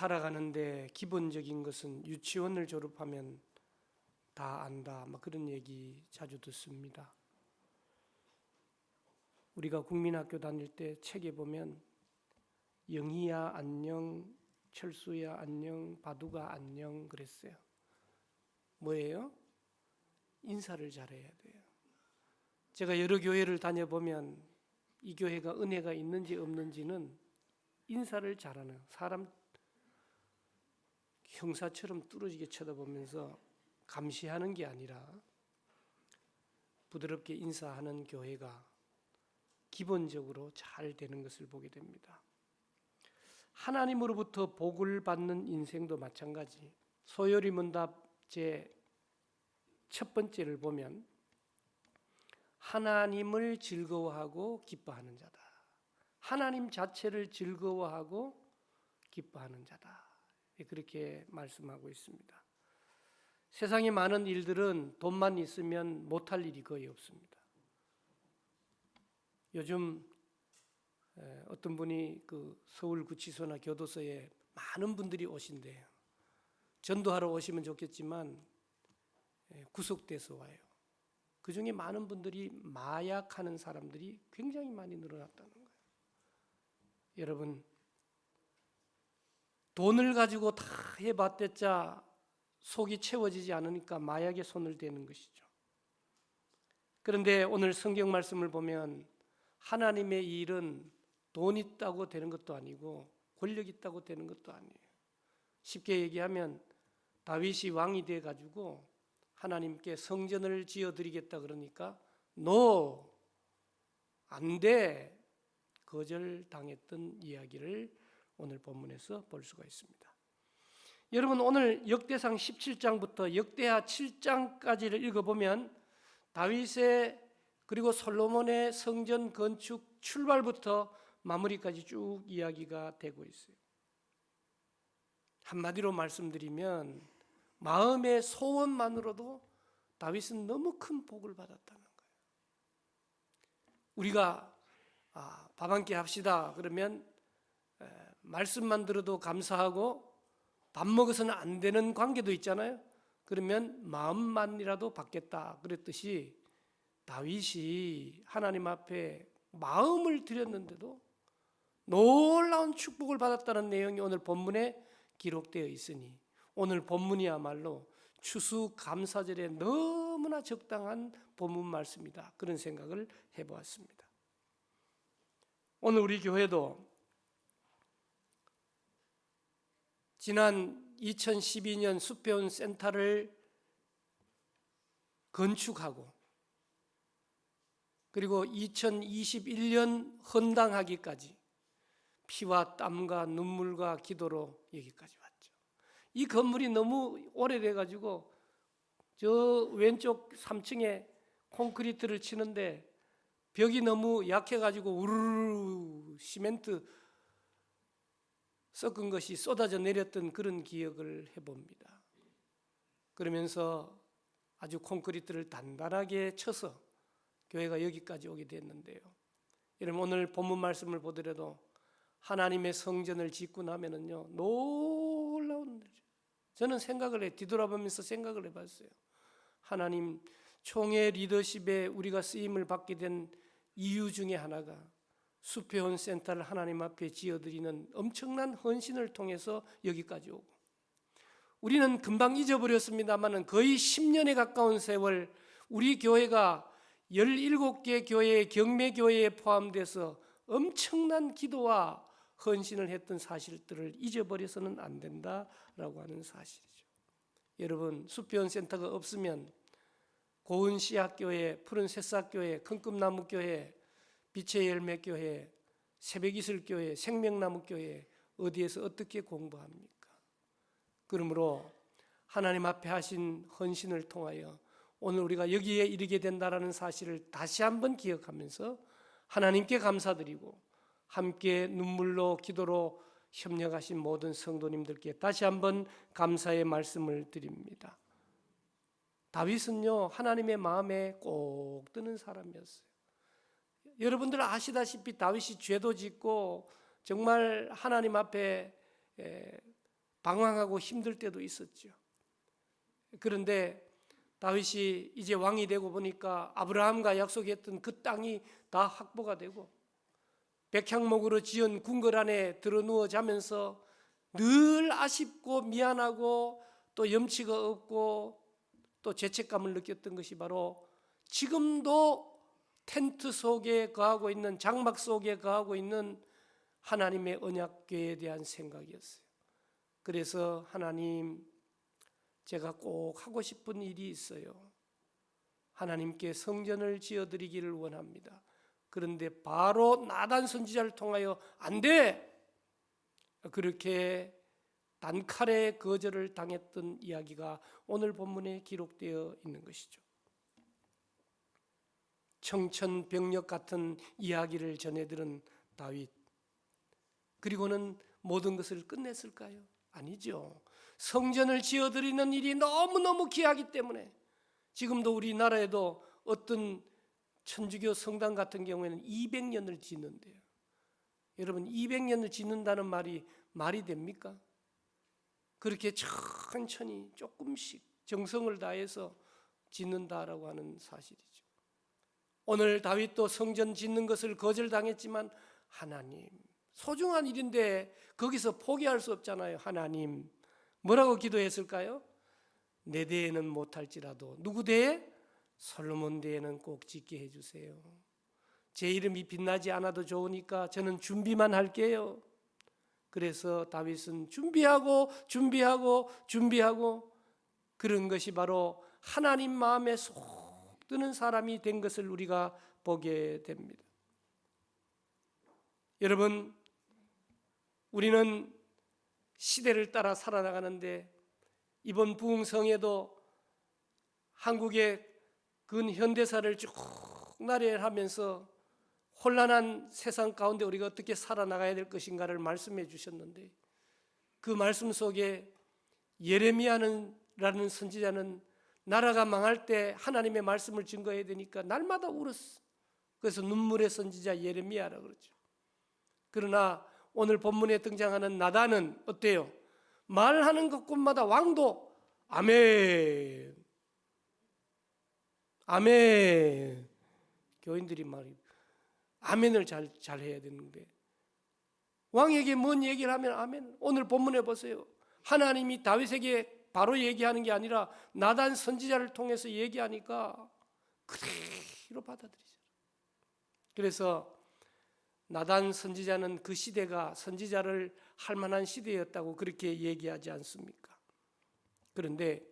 살아가는데 기본적인 것은 유치원을 졸업하면 다 안다, 그런 얘기 자주 듣습니다. 우리가 국민학교 다닐 때 책에 보면 영희야 안녕, 철수야 안녕, 바두가 안녕 그랬어요. 뭐예요? 인사를 잘해야 돼요. 제가 여러 교회를 다녀보면 이 교회가 은혜가 있는지 없는지는 인사를 잘하는, 사람 형사처럼 뚫어지게 쳐다보면서 감시하는 게 아니라 부드럽게 인사하는 교회가 기본적으로 잘 되는 것을 보게 됩니다. 하나님으로부터 복을 받는 인생도 마찬가지. 소요리 문답 제 첫 번째를 보면 하나님을 즐거워하고 기뻐하는 자다. 하나님 자체를 즐거워하고 기뻐하는 자다. 그렇게 말씀하고 있습니다. 세상의 많은 일들은 돈만 있으면 못할 일이 거의 없습니다. 요즘 어떤 분이 그 서울구치소나 교도소에 많은 분들이 오신대요. 전도하러 오시면 좋겠지만 구속돼서 와요. 그 중에 많은 분들이 마약하는 사람들이 굉장히 많이 늘어났다는 거예요. 여러분, 돈을 가지고 다 해봤댔자 속이 채워지지 않으니까 마약에 손을 대는 것이죠. 그런데 오늘 성경 말씀을 보면 하나님의 일은 돈 있다고 되는 것도 아니고 권력 있다고 되는 것도 아니에요. 쉽게 얘기하면 다윗이 왕이 돼가지고 하나님께 성전을 지어드리겠다 그러니까 너 안 돼 거절당했던 이야기를 오늘 본문에서 볼 수가 있습니다. 여러분, 오늘 역대상 17장부터 역대하 7장까지를 읽어보면 다윗의 그리고 솔로몬의 성전 건축 출발부터 마무리까지 쭉 이야기가 되고 있어요. 한마디로 말씀드리면 마음의 소원만으로도 다윗은 너무 큰 복을 받았다는 거예요. 우리가 밥 한 끼 합시다 그러면 말씀만 들어도 감사하고 밥 먹어서는 안 되는 관계도 있잖아요. 그러면 마음만이라도 받겠다 그랬듯이 다윗이 하나님 앞에 마음을 드렸는데도 놀라운 축복을 받았다는 내용이 오늘 본문에 기록되어 있으니 오늘 본문이야말로 추수감사절에 너무나 적당한 본문 말씀이다, 그런 생각을 해보았습니다. 오늘 우리 교회도 지난 2012년 수표원 센터를 건축하고 그리고 2021년 헌당하기까지 피와 땀과 눈물과 기도로 여기까지 왔죠. 이 건물이 너무 오래돼가지고 저 왼쪽 3층에 콘크리트를 치는데 벽이 너무 약해가지고 우르르 시멘트 섞은 것이 쏟아져 내렸던 그런 기억을 해봅니다. 그러면서 아주 콘크리트를 단단하게 쳐서 교회가 여기까지 오게 됐는데요. 여러분, 오늘 본문 말씀을 보더라도 하나님의 성전을 짓고 나면은요 놀라운 일이죠. 저는 뒤돌아보면서 생각을 해봤어요. 하나님 총회 리더십에 우리가 쓰임을 받게 된 이유 중에 하나가 수표원 센터를 하나님 앞에 지어드리는 엄청난 헌신을 통해서 여기까지 오고, 우리는 금방 잊어버렸습니다만 거의 10년에 가까운 세월 우리 교회가 17개 교회의 경매교회에 포함돼서 엄청난 기도와 헌신을 했던 사실들을 잊어버려서는 안 된다라고 하는 사실이죠. 여러분, 수표원 센터가 없으면 고은 씨앗교회, 푸른 새싹교회, 큰꿈나무교회, 빛의 열매교회, 새벽이슬교회, 생명나무교회 어디에서 어떻게 공부합니까? 그러므로 하나님 앞에 하신 헌신을 통하여 오늘 우리가 여기에 이르게 된다라는 사실을 다시 한번 기억하면서 하나님께 감사드리고 함께 눈물로 기도로 협력하신 모든 성도님들께 다시 한번 감사의 말씀을 드립니다. 다윗은요 하나님의 마음에 꼭 드는 사람이었어요. 여러분들 아시다시피 다윗이 죄도 짓고 정말 하나님 앞에 방황하고 힘들 때도 있었죠. 그런데 다윗이 이제 왕이 되고 보니까 아브라함과 약속했던 그 땅이 다 확보가 되고 백향목으로 지은 궁궐 안에 드러누워 자면서 늘 아쉽고 미안하고 또 염치가 없고 또 죄책감을 느꼈던 것이 바로 지금도 텐트 속에 거하고 있는, 장막 속에 거하고 있는 하나님의 언약궤에 대한 생각이었어요. 그래서 하나님, 제가 꼭 하고 싶은 일이 있어요. 하나님께 성전을 지어드리기를 원합니다. 그런데 바로 나단 선지자를 통하여 안 돼! 그렇게 단칼에 거절을 당했던 이야기가 오늘 본문에 기록되어 있는 것이죠. 청천벽력 같은 이야기를 전해들은 다윗, 그리고는 모든 것을 끝냈을까요? 아니죠. 성전을 지어드리는 일이 너무너무 귀하기 때문에 지금도 우리나라에도 어떤 천주교 성당 같은 경우에는 200년을 짓는데요. 여러분, 200년을 짓는다는 말이 됩니까? 그렇게 천천히 조금씩 정성을 다해서 짓는다라고 하는 사실이죠. 오늘 다윗도 성전 짓는 것을 거절당했지만 하나님, 소중한 일인데 거기서 포기할 수 없잖아요. 하나님, 뭐라고 기도했을까요? 내 대에는 못할지라도 누구 대에? 솔로몬 대에는 꼭 짓게 해주세요. 제 이름이 빛나지 않아도 좋으니까 저는 준비만 할게요. 그래서 다윗은 준비하고 그런 것이 바로 하나님 마음에 쏙 드는 사람이 된 것을 우리가 보게 됩니다. 여러분, 우리는 시대를 따라 살아나가는데 이번 부흥성에도 한국의 근현대사를 쭉 나열하면서 혼란한 세상 가운데 우리가 어떻게 살아나가야 될 것인가를 말씀해 주셨는데, 그 말씀 속에 예레미야라는 선지자는 나라가 망할 때 하나님의 말씀을 증거해야 되니까 날마다 울었어. 그래서 눈물의 선지자 예레미야라고 그러죠. 그러나 오늘 본문에 등장하는 나단은 어때요? 말하는 것곳마다 왕도 아멘, 아멘. 교인들이 말이 아멘을 잘 해야 되는데 왕에게 뭔 얘기를 하면 아멘. 오늘 본문에 보세요. 하나님이 다윗에게 바로 얘기하는 게 아니라 나단 선지자를 통해서 얘기하니까 그대로 받아들이죠. 그래서 나단 선지자는 그 시대가 선지자를 할 만한 시대였다고 그렇게 얘기하지 않습니까? 그런데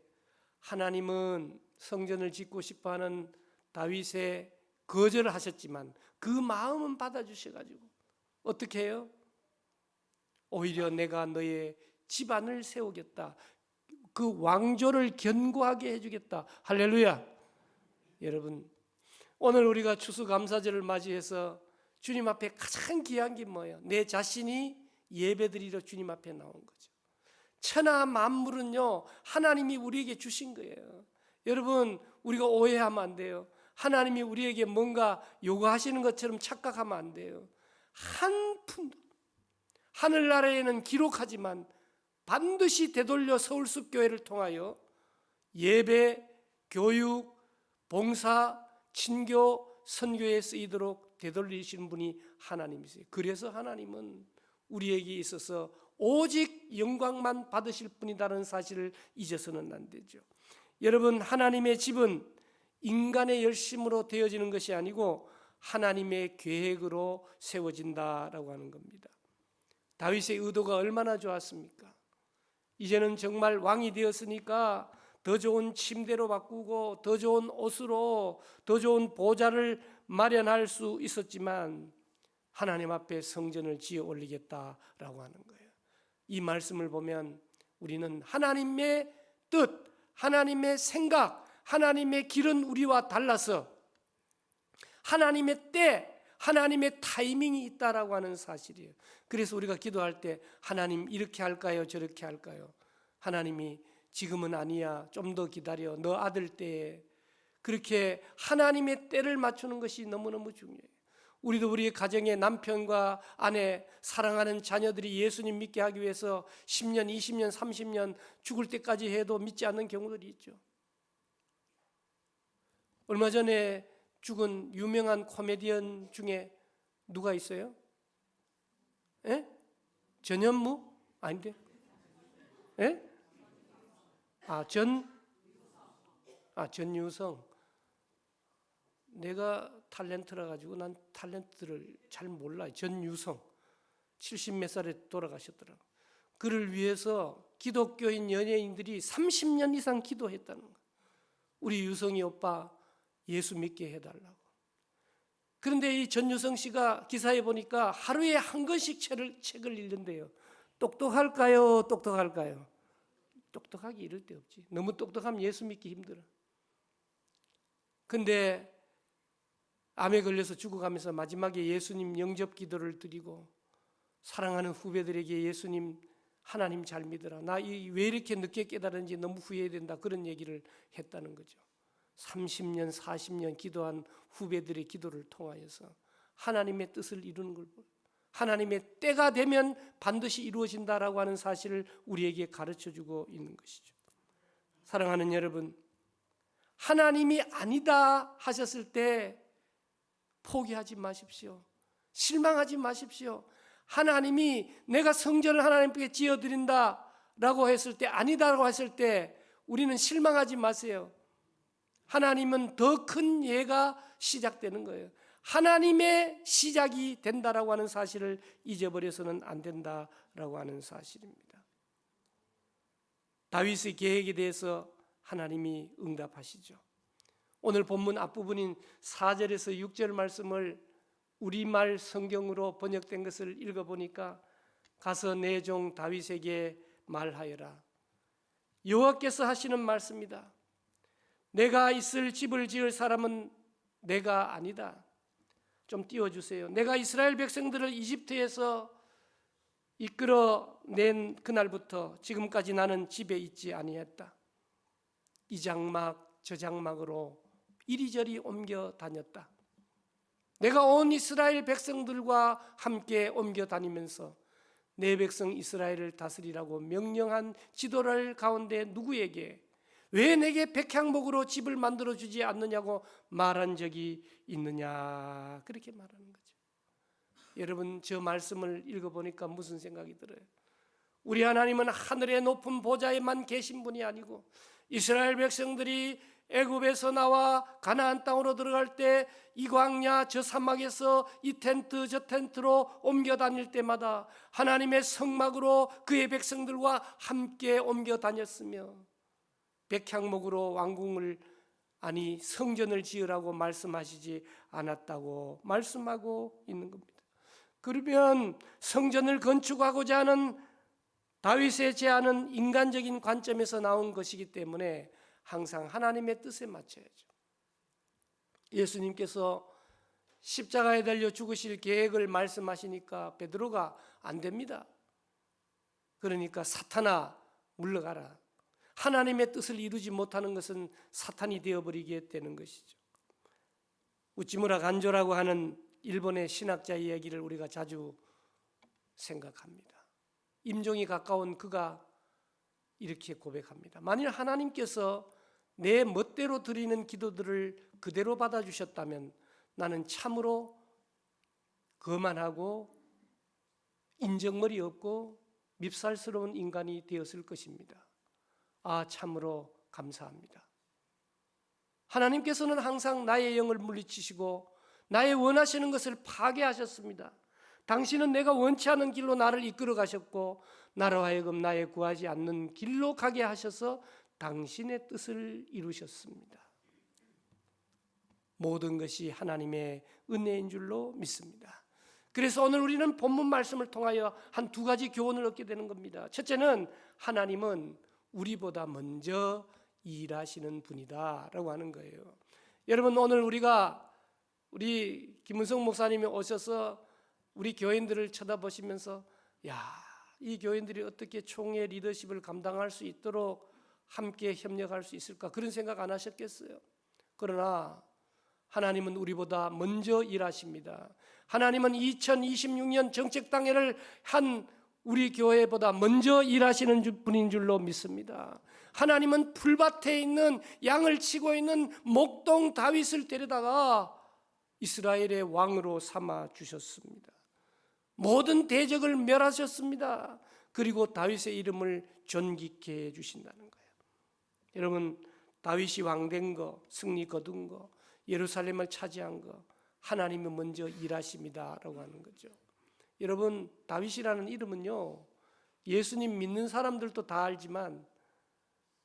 하나님은 성전을 짓고 싶어하는 다윗의 거절을 하셨지만 그 마음은 받아주셔가지고 어떻게 해요? 오히려 내가 너의 집안을 세우겠다, 그 왕조를 견고하게 해주겠다. 할렐루야. 여러분, 오늘 우리가 추수감사절을 맞이해서 주님 앞에 가장 귀한 게 뭐예요? 내 자신이 예배드리러 주님 앞에 나온 거죠. 천하 만물은요, 하나님이 우리에게 주신 거예요. 여러분, 우리가 오해하면 안 돼요. 하나님이 우리에게 뭔가 요구하시는 것처럼 착각하면 안 돼요. 한 푼도, 하늘나라에는 기록하지만 반드시 되돌려 서울숲교회를 통하여 예배, 교육, 봉사, 친교, 선교에 쓰이도록 되돌리시는 분이 하나님이세요. 그래서 하나님은 우리에게 있어서 오직 영광만 받으실 분이라는 사실을 잊어서는 안 되죠. 여러분, 하나님의 집은 인간의 열심으로 되어지는 것이 아니고 하나님의 계획으로 세워진다라고 하는 겁니다. 다윗의 의도가 얼마나 좋았습니까? 이제는 정말 왕이 되었으니까 더 좋은 침대로 바꾸고 더 좋은 옷으로 더 좋은 보좌를 마련할 수 있었지만 하나님 앞에 성전을 지어 올리겠다라고 하는 거예요. 이 말씀을 보면 우리는 하나님의 뜻, 하나님의 생각, 하나님의 길은 우리와 달라서 하나님의 때, 하나님의 타이밍이 있다라고 하는 사실이에요. 그래서 우리가 기도할 때 하나님 이렇게 할까요? 저렇게 할까요? 하나님이 지금은 아니야, 좀 더 기다려, 너 아들 때에, 그렇게 하나님의 때를 맞추는 것이 너무너무 중요해요. 우리도 우리의 가정의 남편과 아내, 사랑하는 자녀들이 예수님 믿게 하기 위해서 10년, 20년, 30년 죽을 때까지 해도 믿지 않는 경우들이 있죠. 얼마 전에 죽은 유명한 코미디언 중에 누가 있어요? 예? 전현무? 아닌데? 예? 전유성. 내가 탤런트라 가지고 난 탤런트를 잘 몰라요. 전유성. 70몇 살에 돌아가셨더라고. 그를 위해서 기독교인 연예인들이 30년 이상 기도했다는 거예요. 우리 유성이 오빠 예수 믿게 해달라고. 그런데 이 전유성 씨가 기사에 보니까 하루에 한 권씩 책을 읽는데요. 똑똑할까요? 똑똑할까요? 똑똑하기 이를 데 없지. 너무 똑똑하면 예수 믿기 힘들어. 근데 암에 걸려서 죽어가면서 마지막에 예수님 영접 기도를 드리고 사랑하는 후배들에게 예수님 하나님 잘 믿어라. 나 왜 이렇게 늦게 깨달은지 너무 후회된다. 그런 얘기를 했다는 거죠. 30년, 40년 기도한 후배들의 기도를 통하여서 하나님의 뜻을 이루는 걸 보여. 하나님의 때가 되면 반드시 이루어진다라고 하는 사실을 우리에게 가르쳐주고 있는 것이죠. 사랑하는 여러분, 하나님이 아니다 하셨을 때 포기하지 마십시오. 실망하지 마십시오. 하나님이 내가 성전을 하나님께 지어드린다라고 했을 때, 아니다라고 했을 때 우리는 실망하지 마세요. 하나님은 더 큰 예가 시작되는 거예요. 하나님의 시작이 된다라고 하는 사실을 잊어버려서는 안 된다라고 하는 사실입니다. 다윗의 계획에 대해서 하나님이 응답하시죠. 오늘 본문 앞부분인 4절에서 6절 말씀을 우리말 성경으로 번역된 것을 읽어보니까 가서 내 종 다윗에게 말하여라. 여호와께서 하시는 말씀이다. 내가 있을 집을 지을 사람은 내가 아니다. 좀 띄워주세요. 내가 이스라엘 백성들을 이집트에서 이끌어낸 그날부터 지금까지 나는 집에 있지 아니했다. 이 장막 저 장막으로 이리저리 옮겨 다녔다. 내가 온 이스라엘 백성들과 함께 옮겨 다니면서 내 백성 이스라엘을 다스리라고 명령한 지도를 가운데 누구에게 왜 내게 백향목으로 집을 만들어주지 않느냐고 말한 적이 있느냐, 그렇게 말하는 거죠. 여러분, 저 말씀을 읽어보니까 무슨 생각이 들어요? 우리 하나님은 하늘의 높은 보좌에만 계신 분이 아니고 이스라엘 백성들이 애굽에서 나와 가나안 땅으로 들어갈 때 이 광야 저 사막에서 이 텐트 저 텐트로 옮겨 다닐 때마다 하나님의 성막으로 그의 백성들과 함께 옮겨 다녔으며 백향목으로 왕궁을 아니 성전을 지으라고 말씀하시지 않았다고 말씀하고 있는 겁니다. 그러면 성전을 건축하고자 하는 다윗의 제안은 인간적인 관점에서 나온 것이기 때문에 항상 하나님의 뜻에 맞춰야죠. 예수님께서 십자가에 달려 죽으실 계획을 말씀하시니까 베드로가 안 됩니다. 그러니까 사탄아 물러가라. 하나님의 뜻을 이루지 못하는 것은 사탄이 되어버리게 되는 것이죠. 우찌무라 간조라고 하는 일본의 신학자 이야기를 우리가 자주 생각합니다. 임종이 가까운 그가 이렇게 고백합니다. 만일 하나님께서 내 멋대로 드리는 기도들을 그대로 받아주셨다면 나는 참으로 거만하고 인정머리 없고 밉살스러운 인간이 되었을 것입니다. 참으로 감사합니다. 하나님께서는 항상 나의 영을 물리치시고 나의 원하시는 것을 파괴하셨습니다. 당신은 내가 원치 않은 길로 나를 이끌어 가셨고 나로 하여금 나의 구하지 않는 길로 가게 하셔서 당신의 뜻을 이루셨습니다. 모든 것이 하나님의 은혜인 줄로 믿습니다. 그래서 오늘 우리는 본문 말씀을 통하여 한 두 가지 교훈을 얻게 되는 겁니다. 첫째는 하나님은 우리보다 먼저 일하시는 분이다 라고 하는 거예요. 여러분, 오늘 우리 김은성 목사님이 오셔서 우리 교인들을 쳐다보시면서 이 교인들이 어떻게 총회 리더십을 감당할 수 있도록 함께 협력할 수 있을까, 그런 생각 안 하셨겠어요? 그러나 하나님은 우리보다 먼저 일하십니다. 하나님은 2026년 정책당회를 한 우리 교회보다 먼저 일하시는 분인 줄로 믿습니다. 하나님은 풀밭에 있는 양을 치고 있는 목동 다윗을 데려다가 이스라엘의 왕으로 삼아 주셨습니다. 모든 대적을 멸하셨습니다. 그리고 다윗의 이름을 존귀케 해 주신다는 거예요. 여러분, 다윗이 왕된 거, 승리 거둔 거, 예루살렘을 차지한 거, 하나님이 먼저 일하십니다라고 하는 거죠. 여러분, 다윗이라는 이름은요, 예수님 믿는 사람들도 다 알지만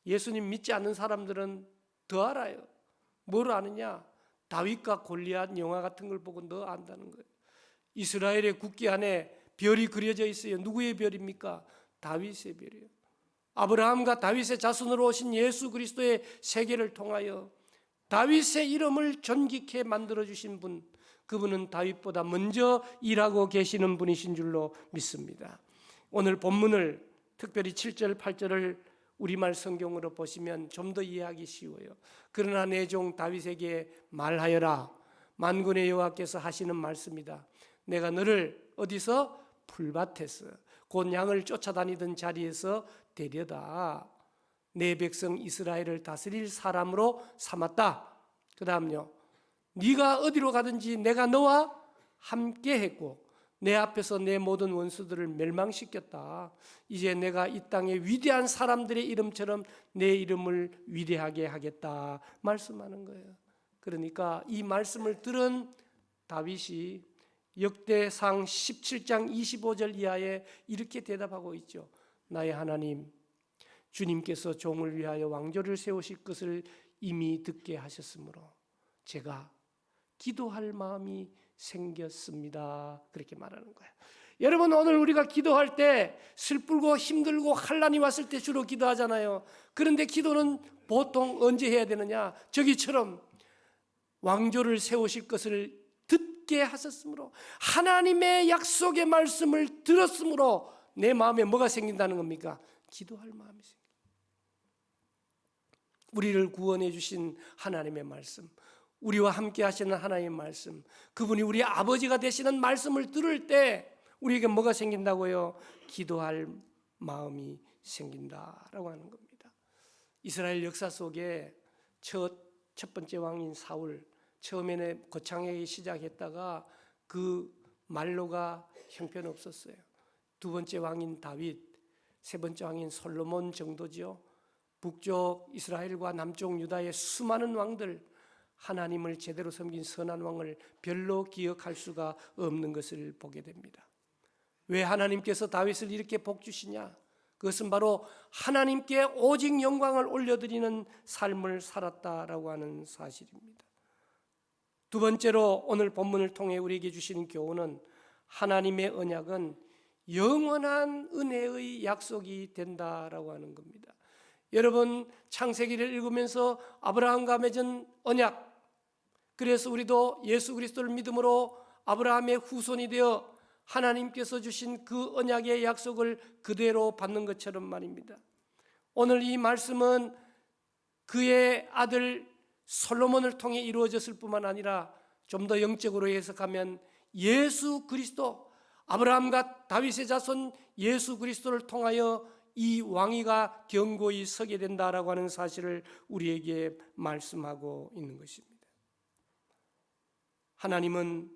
예수님 믿지 않는 사람들은 더 알아요. 뭘 아느냐? 다윗과 골리앗 영화 같은 걸 보고 더 안다는 거예요. 이스라엘의 국기 안에 별이 그려져 있어요. 누구의 별입니까? 다윗의 별이에요. 아브라함과 다윗의 자손으로 오신 예수 그리스도의 세계를 통하여 다윗의 이름을 존귀케 만들어주신 분, 그분은 다윗보다 먼저 일하고 계시는 분이신 줄로 믿습니다. 오늘 본문을 특별히 7절, 8절을 우리말 성경으로 보시면 좀 더 이해하기 쉬워요. 그러나 내 종 다윗에게 말하여라. 만군의 여호와께서 하시는 말씀이다. 내가 너를 어디서? 풀밭에서, 곧 양을 쫓아다니던 자리에서 데려다 내 백성 이스라엘을 다스릴 사람으로 삼았다. 그 다음요, 네가 어디로 가든지 내가 너와 함께 했고 내 앞에서 내 모든 원수들을 멸망시켰다. 이제 내가 이 땅의 위대한 사람들의 이름처럼 내 이름을 위대하게 하겠다 말씀하는 거예요. 그러니까 이 말씀을 들은 다윗이 역대상 17장 25절 이하에 이렇게 대답하고 있죠. 나의 하나님, 주님께서 종을 위하여 왕조를 세우실 것을 이미 듣게 하셨으므로 제가 기도할 마음이 생겼습니다. 그렇게 말하는 거예요. 여러분, 오늘 우리가 기도할 때 슬프고 힘들고 환난이 왔을 때 주로 기도하잖아요. 그런데 기도는 보통 언제 해야 되느냐? 저기처럼 왕조를 세우실 것을 듣게 하셨으므로, 하나님의 약속의 말씀을 들었으므로 내 마음에 뭐가 생긴다는 겁니까? 기도할 마음이 생깁니다. 우리를 구원해 주신 하나님의 말씀, 우리와 함께 하시는 하나님의 말씀, 그분이 우리 아버지가 되시는 말씀을 들을 때 우리에게 뭐가 생긴다고요? 기도할 마음이 생긴다라고 하는 겁니다. 이스라엘 역사 속에 첫 번째 왕인 사울, 처음에는 거창하게 시작했다가 그 말로가 형편없었어요. 두 번째 왕인 다윗, 세 번째 왕인 솔로몬 정도죠. 북쪽 이스라엘과 남쪽 유다의 수많은 왕들, 하나님을 제대로 섬긴 선한 왕을 별로 기억할 수가 없는 것을 보게 됩니다. 왜 하나님께서 다윗을 이렇게 복주시냐? 그것은 바로 하나님께 오직 영광을 올려드리는 삶을 살았다라고 하는 사실입니다. 두 번째로 오늘 본문을 통해 우리에게 주시는 교훈은, 하나님의 언약은 영원한 은혜의 약속이 된다라고 하는 겁니다. 여러분, 창세기를 읽으면서 아브라함과 맺은 언약, 그래서 우리도 예수 그리스도를 믿음으로 아브라함의 후손이 되어 하나님께서 주신 그 언약의 약속을 그대로 받는 것처럼 말입니다. 오늘 이 말씀은 그의 아들 솔로몬을 통해 이루어졌을 뿐만 아니라 좀 더 영적으로 해석하면 예수 그리스도, 아브라함과 다윗의 자손 예수 그리스도를 통하여 이 왕위가 견고히 서게 된다라고 하는 사실을 우리에게 말씀하고 있는 것입니다. 하나님은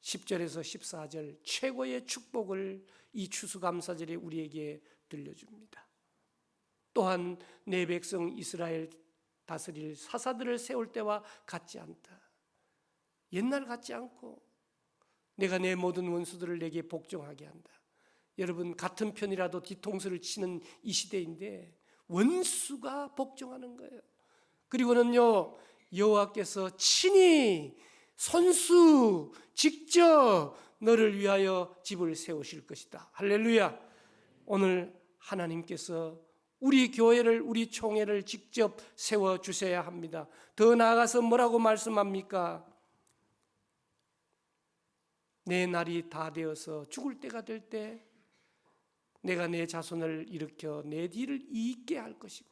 10절에서 14절 최고의 축복을 이 추수감사절에 우리에게 들려줍니다. 또한 내 백성 이스라엘 다스릴 사사들을 세울 때와 같지 않다. 옛날 같지 않고 내가 내 모든 원수들을 내게 복종하게 한다. 여러분, 같은 편이라도 뒤통수를 치는 이 시대인데 원수가 복종하는 거예요. 그리고는요, 여호와께서 친히 손수 직접 너를 위하여 집을 세우실 것이다. 할렐루야. 오늘 하나님께서 우리 교회를, 우리 총회를 직접 세워주셔야 합니다. 더 나아가서 뭐라고 말씀합니까? 내 날이 다 되어서 죽을 때가 될 때 내가 내 자손을 일으켜 내 뒤를 잇게 할 것이고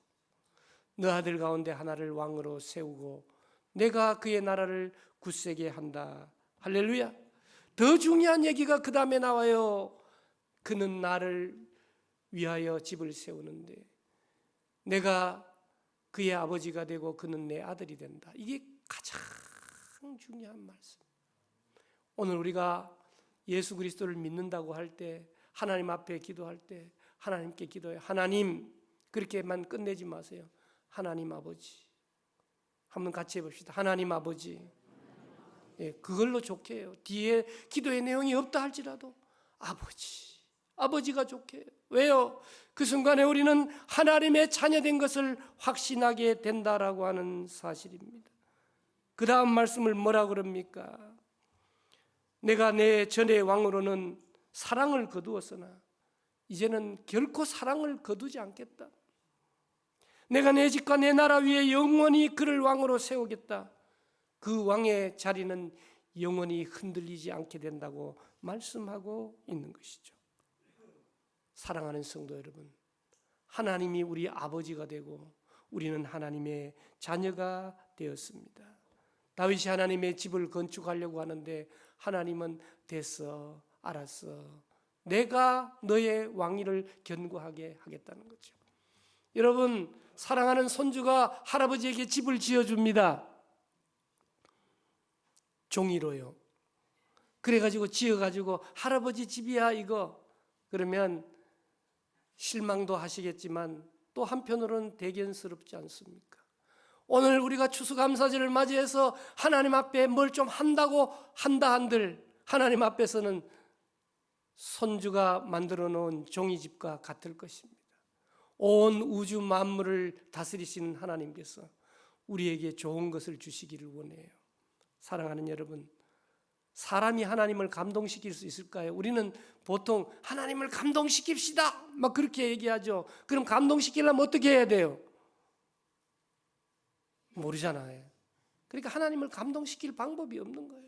너 아들 가운데 하나를 왕으로 세우고 내가 그의 나라를 굳세게 한다. 할렐루야. 더 중요한 얘기가 그 다음에 나와요. 그는 나를 위하여 집을 세우는데 내가 그의 아버지가 되고 그는 내 아들이 된다. 이게 가장 중요한 말씀. 오늘 우리가 예수 그리스도를 믿는다고 할 때, 하나님 앞에 기도할 때 하나님께 기도해요. 하나님, 그렇게만 끝내지 마세요. 하나님 아버지. 한번 같이 해봅시다. 하나님 아버지. 예, 그걸로 좋게 해요. 뒤에 기도의 내용이 없다 할지라도 아버지, 아버지가 좋게 해요. 왜요? 그 순간에 우리는 하나님의 자녀된 것을 확신하게 된다라고 하는 사실입니다. 그 다음 말씀을 뭐라 그럽니까? 내가 내 전의 왕으로는 사랑을 거두었으나 이제는 결코 사랑을 거두지 않겠다. 내가 내 집과 내 나라 위에 영원히 그를 왕으로 세우겠다. 그 왕의 자리는 영원히 흔들리지 않게 된다고 말씀하고 있는 것이죠. 사랑하는 성도 여러분, 하나님이 우리 아버지가 되고 우리는 하나님의 자녀가 되었습니다. 다윗이 하나님의 집을 건축하려고 하는데 하나님은 됐어, 알았어, 내가 너의 왕위를 견고하게 하겠다는 거죠. 여러분, 사랑하는 손주가 할아버지에게 집을 지어줍니다. 종이로요. 그래가지고 지어가지고 할아버지 집이야 이거. 그러면 실망도 하시겠지만 또 한편으로는 대견스럽지 않습니까? 오늘 우리가 추수감사절을 맞이해서 하나님 앞에 뭘 좀 한다고 한다 한들 하나님 앞에서는 손주가 만들어 놓은 종이집과 같을 것입니다. 온 우주 만물을 다스리시는 하나님께서 우리에게 좋은 것을 주시기를 원해요. 사랑하는 여러분, 사람이 하나님을 감동시킬 수 있을까요? 우리는 보통 하나님을 감동시킵시다 막 그렇게 얘기하죠. 그럼 감동시키려면 어떻게 해야 돼요? 모르잖아요. 그러니까 하나님을 감동시킬 방법이 없는 거예요.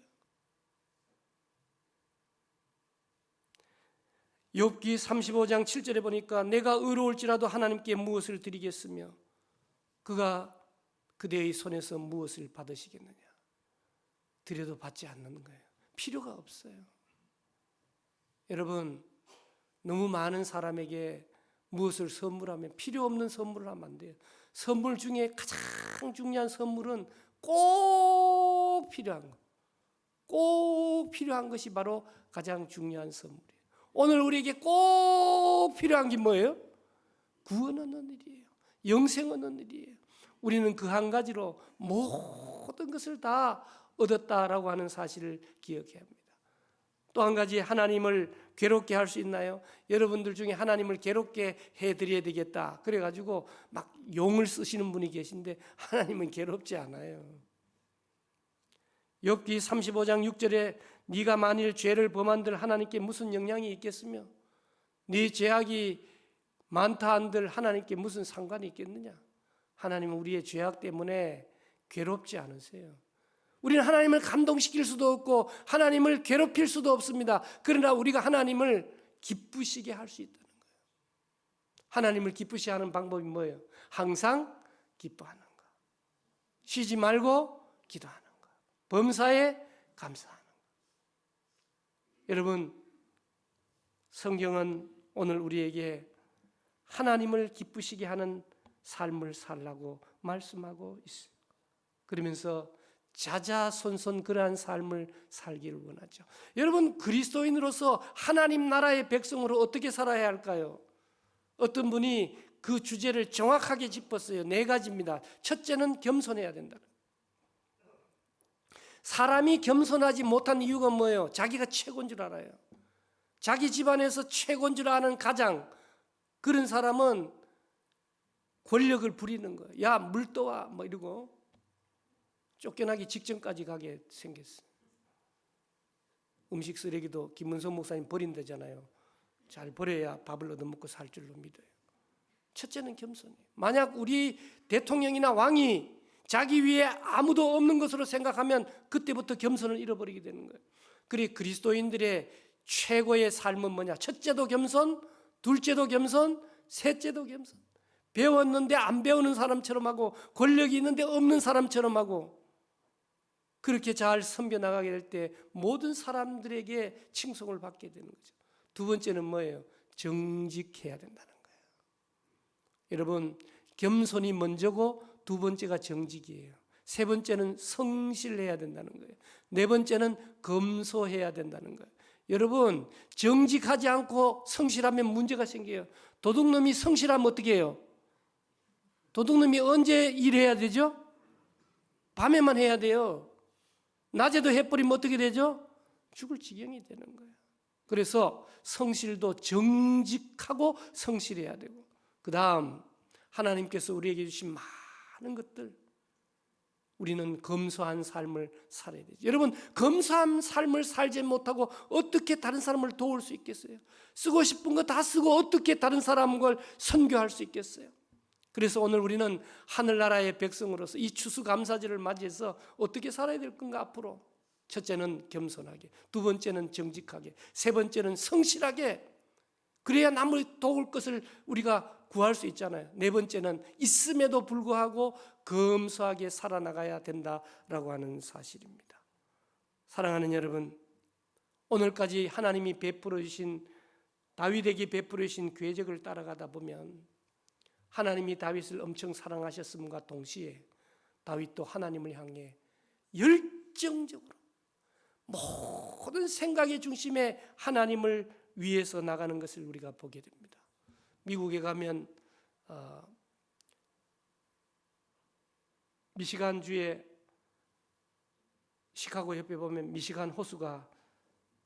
욥기 35장 7절에 보니까 내가 의로울지라도 하나님께 무엇을 드리겠으며 그가 그대의 손에서 무엇을 받으시겠느냐. 드려도 받지 않는 거예요. 필요가 없어요. 여러분, 너무 많은 사람에게 무엇을 선물하면 필요 없는 선물을 하면 안 돼요. 선물 중에 가장 중요한 선물은 꼭 필요한 것, 꼭 필요한 것이 바로 가장 중요한 선물이에요. 오늘 우리에게 꼭 필요한 게 뭐예요? 구원 얻는 일이에요. 영생 얻는 일이에요. 우리는 그 한 가지로 모든 것을 다 얻었다라고 하는 사실을 기억해야 합니다. 또 한 가지, 하나님을 괴롭게 할 수 있나요? 여러분들 중에 하나님을 괴롭게 해드려야 되겠다 그래가지고 막 용을 쓰시는 분이 계신데 하나님은 괴롭지 않아요. 욥기 35장 6절에 네가 만일 죄를 범한들 하나님께 무슨 영향이 있겠으며 네 죄악이 많다 한들 하나님께 무슨 상관이 있겠느냐. 하나님은 우리의 죄악 때문에 괴롭지 않으세요. 우리는 하나님을 감동시킬 수도 없고 하나님을 괴롭힐 수도 없습니다. 그러나 우리가 하나님을 기쁘시게 할 수 있다는 거예요. 하나님을 기쁘시게 하는 방법이 뭐예요? 항상 기뻐하는 것, 쉬지 말고 기도하는 것, 범사에 감사하는 것. 여러분, 성경은 오늘 우리에게 하나님을 기쁘시게 하는 삶을 살라고 말씀하고 있어요. 그러면서 자자손손 그러한 삶을 살기를 원하죠. 여러분, 그리스도인으로서 하나님 나라의 백성으로 어떻게 살아야 할까요? 어떤 분이 그 주제를 정확하게 짚었어요. 4가지입니다. 첫째는 겸손해야 된다. 사람이 겸손하지 못한 이유가 뭐예요? 자기가 최고인 줄 알아요. 자기 집안에서 최고인 줄 아는 가장, 그런 사람은 권력을 부리는 거예요. 야, 물 떠와 뭐 이러고 쫓겨나기 직전까지 가게 생겼어요. 음식 쓰레기도 김문성 목사님 버린다잖아요. 잘 버려야 밥을 얻어먹고 살 줄로 믿어요. 첫째는 겸손이에요. 만약 우리 대통령이나 왕이 자기 위에 아무도 없는 것으로 생각하면 그때부터 겸손을 잃어버리게 되는 거예요. 그래, 그리스도인들의 최고의 삶은 뭐냐? 첫째도 겸손, 둘째도 겸손, 셋째도 겸손. 배웠는데 안 배우는 사람처럼 하고 권력이 있는데 없는 사람처럼 하고 그렇게 잘 섬겨 나가게 될 때 모든 사람들에게 칭송을 받게 되는 거죠. 두 번째는 뭐예요? 정직해야 된다는 거예요. 여러분, 겸손이 먼저고 두 번째가 정직이에요. 세 번째는 성실해야 된다는 거예요. 네 번째는 검소해야 된다는 거예요. 여러분, 정직하지 않고 성실하면 문제가 생겨요. 도둑놈이 성실하면 어떻게 해요? 도둑놈이 언제 일해야 되죠? 밤에만 해야 돼요. 낮에도 해버리면 어떻게 되죠? 죽을 지경이 되는 거예요. 그래서 성실도 정직하고 성실해야 되고, 그 다음 하나님께서 우리에게 주신 많은 것들, 우리는 검소한 삶을 살아야 되죠. 여러분, 검소한 삶을 살지 못하고 어떻게 다른 사람을 도울 수 있겠어요? 쓰고 싶은 거 다 쓰고 어떻게 다른 사람을 선교할 수 있겠어요? 그래서 오늘 우리는 하늘나라의 백성으로서 이 추수감사절을 맞이해서 어떻게 살아야 될 건가 앞으로? 첫째는 겸손하게, 두 번째는 정직하게, 세 번째는 성실하게, 그래야 남을 도울 것을 우리가 구할 수 있잖아요. 네 번째는 있음에도 불구하고 검소하게 살아나가야 된다라고 하는 사실입니다. 사랑하는 여러분, 오늘까지 하나님이 베풀어 주신, 다윗에게 베풀어 주신 궤적을 따라가다 보면 하나님이 다윗을 엄청 사랑하셨음과 동시에 다윗도 하나님을 향해 열정적으로 모든 생각의 중심에 하나님을 위해서 나가는 것을 우리가 보게 됩니다. 미국에 가면 미시간주에 시카고 옆에 보면 미시간 호수가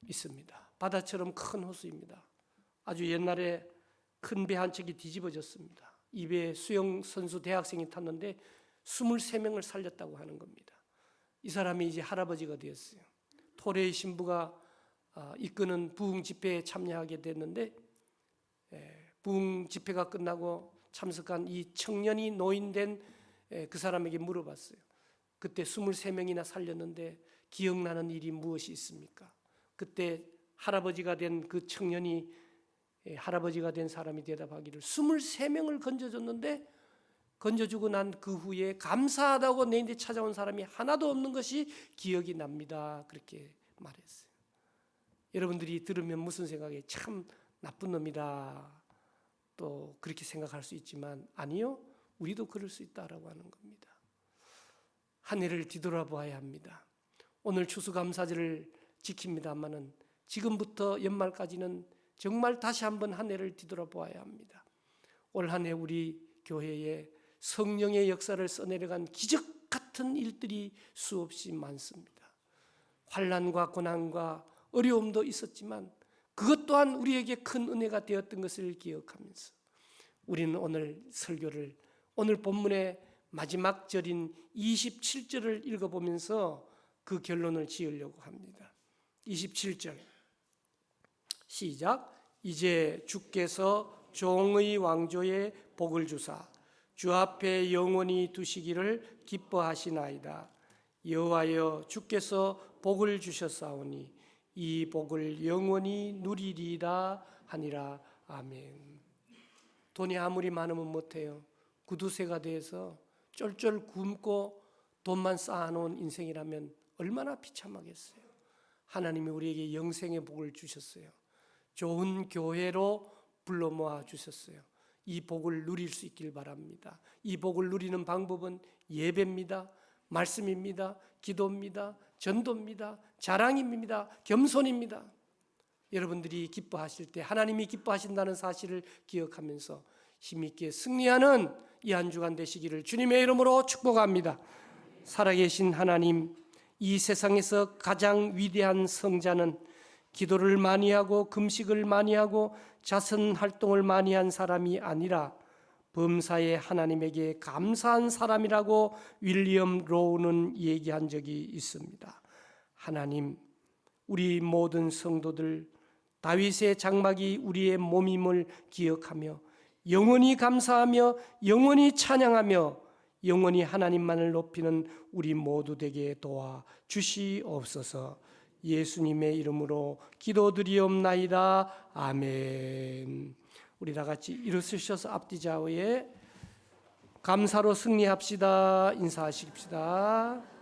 있습니다. 바다처럼 큰 호수입니다. 아주 옛날에 큰 배 한 척이 뒤집어졌습니다. 이 배에 수영선수 대학생이 탔는데 23명을 살렸다고 하는 겁니다. 이 사람이 이제 할아버지가 되었어요. 토레이 신부가 이끄는 부흥 집회에 참여하게 됐는데, 부흥 집회가 끝나고 참석한 이 청년이 노인된 그 사람에게 물어봤어요. 그때 23명이나 살렸는데 기억나는 일이 무엇이 있습니까? 그때 할아버지가 된 그 청년이, 할아버지가 된 사람이 대답하기를 23명을 건져줬는데 건져주고 난 그 후에 감사하다고 내인데 찾아온 사람이 하나도 없는 것이 기억이 납니다. 그렇게 말했어요. 여러분들이 들으면 무슨 생각이, 참 나쁜 놈이다, 또 그렇게 생각할 수 있지만 아니요, 우리도 그럴 수 있다라고 하는 겁니다. 한 해를 뒤돌아봐야 합니다. 오늘 추수감사절을 지킵니다마는 지금부터 연말까지는 정말 다시 한번 한 해를 뒤돌아봐야 합니다. 올 한 해 우리 교회에 성령의 역사를 써내려간 기적 같은 일들이 수없이 많습니다. 환난과 고난과 어려움도 있었지만 그것 또한 우리에게 큰 은혜가 되었던 것을 기억하면서 우리는 오늘 설교를, 오늘 본문의 마지막 절인 27절을 읽어보면서 그 결론을 지으려고 합니다. 27절 시작. 이제 주께서 종의 왕조에 복을 주사 주 앞에 영원히 두시기를 기뻐하시나이다. 여호와여, 주께서 복을 주셨사오니 이 복을 영원히 누리리라 하니라. 아멘. 돈이 아무리 많으면 못해요. 구두쇠가 돼서 쫄쫄 굶고 돈만 쌓아놓은 인생이라면 얼마나 비참하겠어요. 하나님이 우리에게 영생의 복을 주셨어요. 좋은 교회로 불러 모아 주셨어요. 이 복을 누릴 수 있길 바랍니다. 이 복을 누리는 방법은 예배입니다. 말씀입니다. 기도입니다. 전도입니다. 자랑입니다. 겸손입니다. 여러분들이 기뻐하실 때 하나님이 기뻐하신다는 사실을 기억하면서 힘있게 승리하는 이 한 주간 되시기를 주님의 이름으로 축복합니다. 살아계신 하나님, 이 세상에서 가장 위대한 성자는 기도를 많이 하고 금식을 많이 하고 자선 활동을 많이 한 사람이 아니라 범사에 하나님에게 감사한 사람이라고 윌리엄 로우는 얘기한 적이 있습니다. 하나님, 우리 모든 성도들 다윗의 장막이 우리의 몸임을 기억하며 영원히 감사하며 영원히 찬양하며 영원히 하나님만을 높이는 우리 모두 되게 도와 주시옵소서. 예수님의 이름으로 기도드리옵나이다. 아멘. 우리 다 같이 일어서셔서 앞뒤 좌우에 감사로 승리합시다. 인사하십시다.